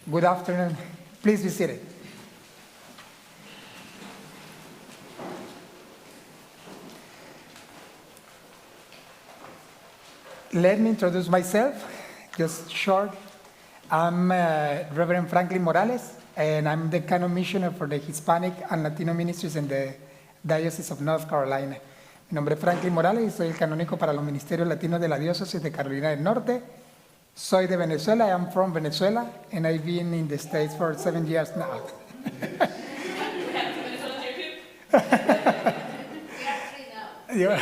Good afternoon. Please be seated. Let me introduce myself, just short. I'm Reverend Franklin Morales, and I'm the Canon Missioner for the Hispanic and Latino ministries in the Diocese of North Carolina. Mi nombre es Franklin Morales y soy el canónico para los ministerios latinos de la Diócesis de Carolina del Norte. Soy de Venezuela. I am from Venezuela, and I've been in the States for 7 years now. We have Venezuela here too. We actually know. Yeah.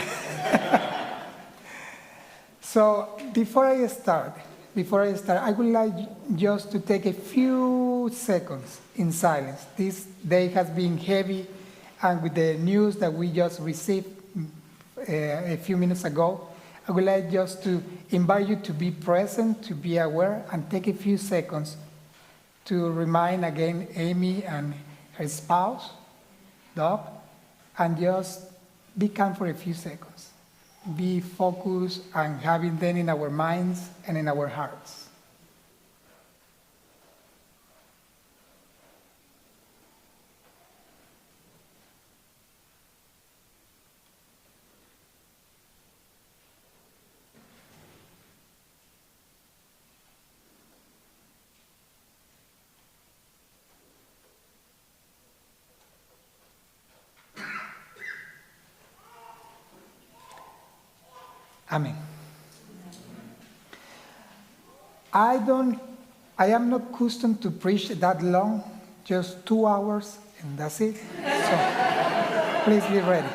So before I start, I would like just to take a few seconds in silence. This day has been heavy, and with the news that we just received a few minutes ago, I would like just to invite you to be present, to be aware, and take a few seconds to remind again Amy and her spouse, Doug, and just be calm for a few seconds. Be focused on having them in our minds and in our hearts. Amen. I am not accustomed to preach that long, just 2 hours, and that's it. So, please be ready.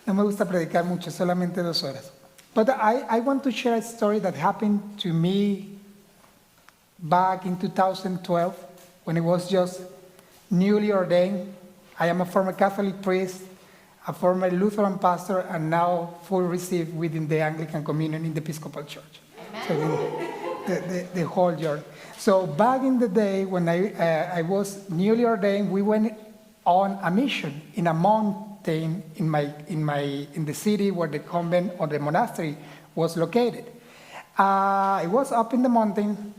No me gusta predicar mucho, solamente 2 horas. But I want to share a story that happened to me back in 2012, when I was just newly ordained. I am a former Catholic priest, a former Lutheran pastor, and now full received within the Anglican Communion in the Episcopal Church. So the whole journey. So back in the day when I was newly ordained, we went on a mission in a mountain in the city where the convent or the monastery was located. I was up in the mountain,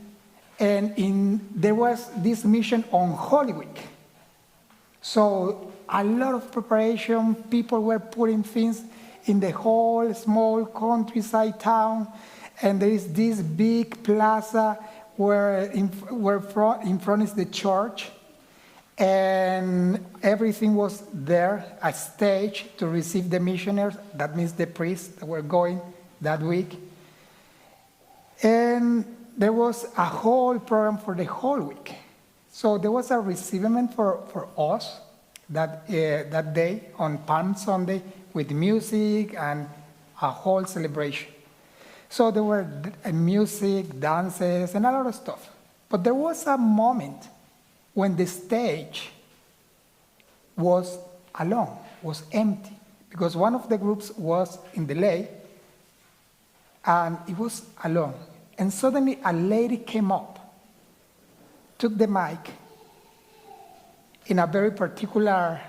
and there was this mission on Holy Week. So a lot of preparation, people were putting things in the whole small countryside town, and there is this big plaza where in front is the church, and everything was there, a stage to receive the missionaries, that means the priests that were going that week. And there was a whole program for the whole week. So there was a receivement for us that day on Palm Sunday with music and a whole celebration. So there were music, dances, and a lot of stuff. But there was a moment when the stage was alone, was empty, because one of the groups was in delay, and it was alone. And suddenly a lady came up, took the mic, in a very particular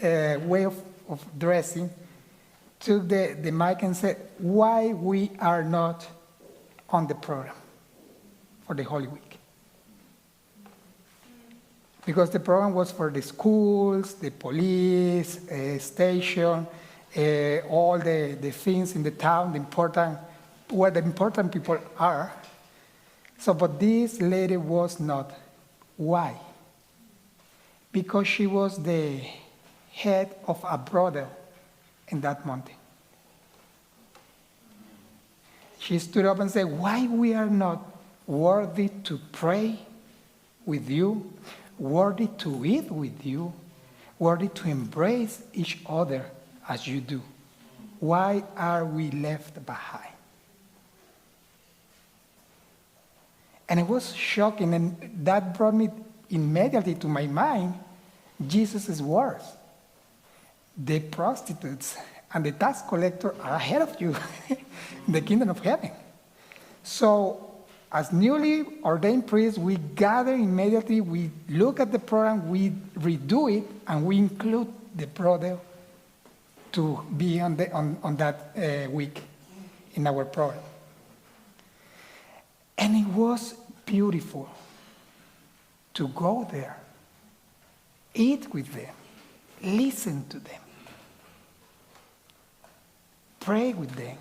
way of dressing, took the mic and said, why we are not on the program for the Holy Week. Because the program was for the schools, the police station, all the things in the town, where the important people are. So, but this lady was not. Why? Because she was the head of a brother in that mountain. She stood up and said, why we are not worthy to pray with you, worthy to eat with you, worthy to embrace each other as you do? Why are we left behind? And it was shocking, and that brought me immediately to my mind Jesus' words. The prostitutes and the tax collector are ahead of you in the kingdom of heaven. So as newly ordained priests, we gather immediately, we look at the program, we redo it, and we include the brother to be on that week in our program. And it was beautiful, to go there, eat with them, listen to them, pray with them.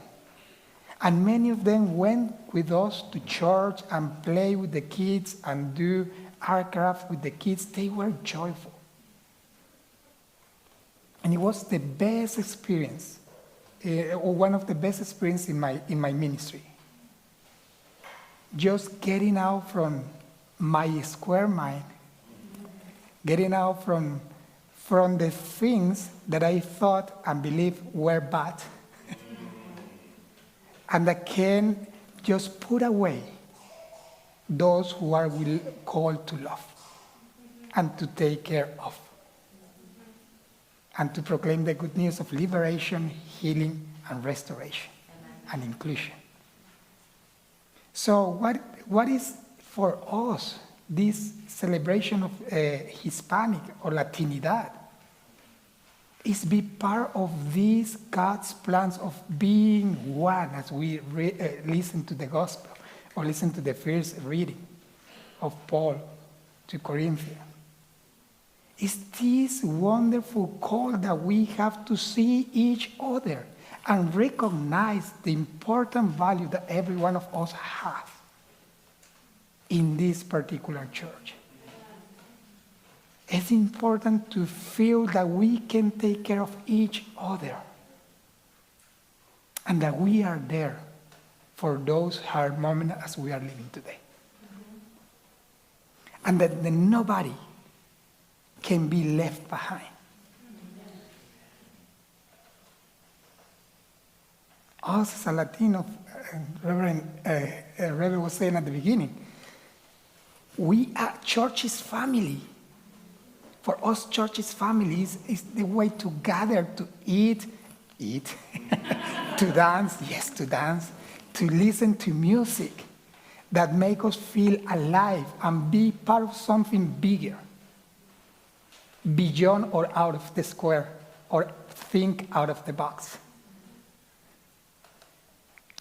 And many of them went with us to church and play with the kids and do aircraft with the kids. They were joyful. And it was the best experience, or one of the best experiences in my ministry. Just getting out from my square mind, getting out from the things that I thought and believed were bad, and I can just put away those who are called to love and to take care of, and to proclaim the good news of liberation, healing, and restoration, and inclusion. So what is for us this celebration of Hispanic or Latinidad? Is be part of these God's plans of being one as we listen to the gospel or listen to the first reading of Paul to Corinthians. It's this wonderful call that we have to see each other and recognize the important value that every one of us has in this particular church. It's important to feel that we can take care of each other and that we are there for those hard moments as we are living today. And that nobody can be left behind. Us as a Latino, Reverend Rebe was saying at the beginning, we are church's family. For us, church's family is the way to gather, to eat, to dance, to listen to music that make us feel alive and be part of something bigger, beyond or out of the square, or think out of the box.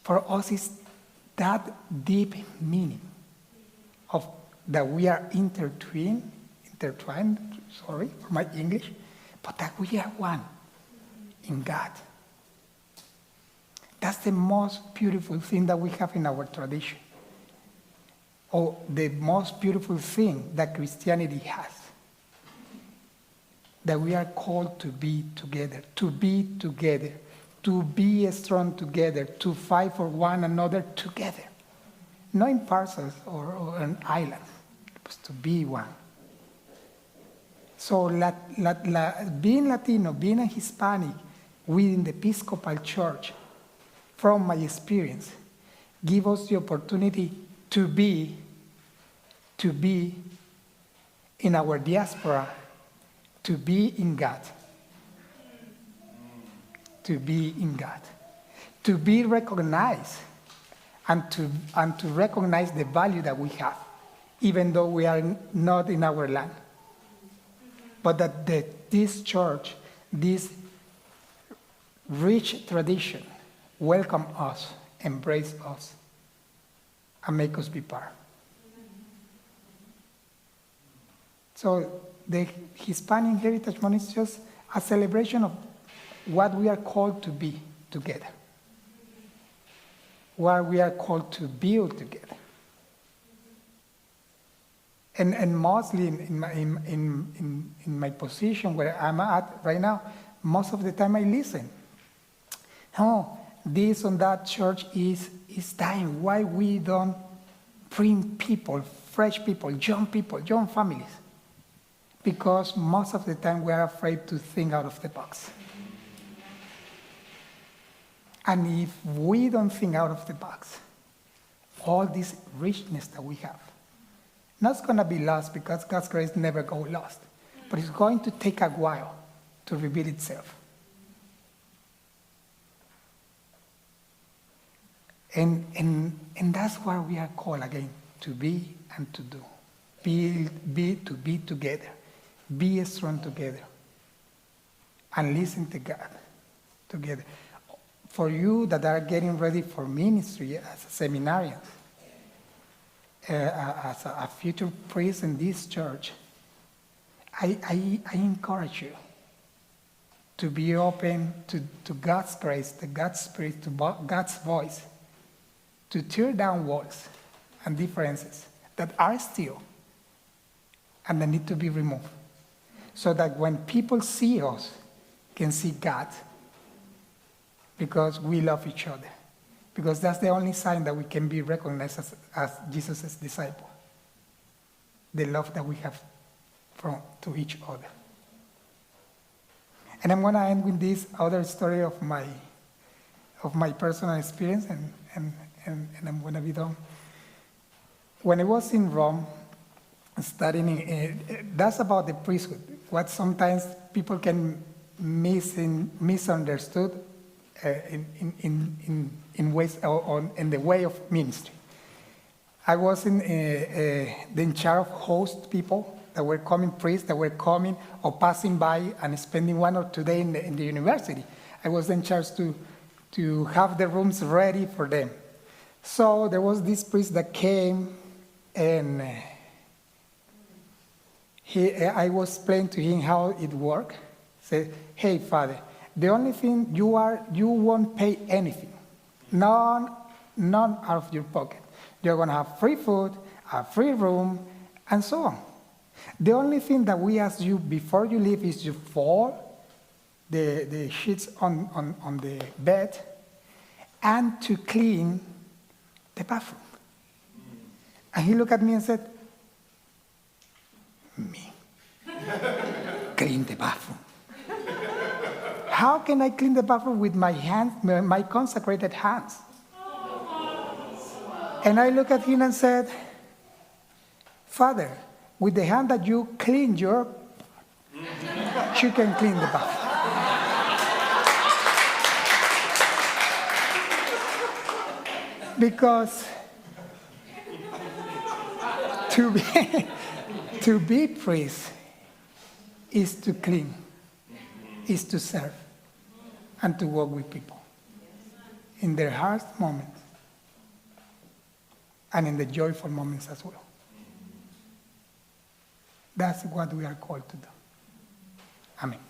For us, it's that deep meaning of that we are intertwined, sorry for my English, but that we are one in God. That's the most beautiful thing that we have in our tradition, or the most beautiful thing that Christianity has. That we are called to be together, to be strong together, to fight for one another together. Not in parcels or an island, but to be one. So being Latino, being a Hispanic within the Episcopal Church, from my experience, give us the opportunity to be in our diaspora, to be in God. To be in God. To be recognized and to recognize the value that we have, even though we are not in our land. But that this church, this rich tradition, welcome us, embrace us, and make us be part. So the Hispanic Heritage Month is just a celebration of what we are called to be together, what we are called to build together. And mostly in my position where I'm at right now, most of the time I listen. Oh, this and that church is dying. Why we don't bring people, fresh people, young families? Because most of the time we are afraid to think out of the box. And if we don't think out of the box, all this richness that we have, not going to be lost because God's grace never goes lost, but it's going to take a while to reveal itself. And that's what we are called again, to be and to do. To be together. Be strong together. And listen to God together. For you that are getting ready for ministry as seminarians, as a future priest in this church, I encourage you to be open to God's grace, to God's Spirit, to God's voice, to tear down walls and differences that are still and that need to be removed, so that when people see us, can see God, because we love each other. Because that's the only sign that we can be recognized as Jesus' disciple. The love that we have to each other. And I'm going to end with this other story of my personal experience, and I'm going to be done. When I was in Rome, studying, that's about the priesthood, what sometimes people can misunderstood in ways or in the way of ministry. I was in charge of host people that were coming, priests that were coming or passing by and spending 1 or 2 days in the university. I was in charge to have the rooms ready for them. So there was this priest that came, and I was explaining to him how it worked. Said, "Hey, Father, the only thing you won't pay anything, none out of your pocket. You're going to have free food, a free room, and so on. The only thing that we ask you before you leave is you fold the sheets on the bed and to clean the bathroom." And he looked at me and said, "Me? Clean the bathroom? How can I clean the bathroom with my hands, my consecrated hands?" And I looked at him and said, "Father, with the hand that you clean you can clean the bathroom." Because to be priest is to clean, is to serve, and to walk with people in their hard moments and in the joyful moments as well. That's what we are called to do. Amen.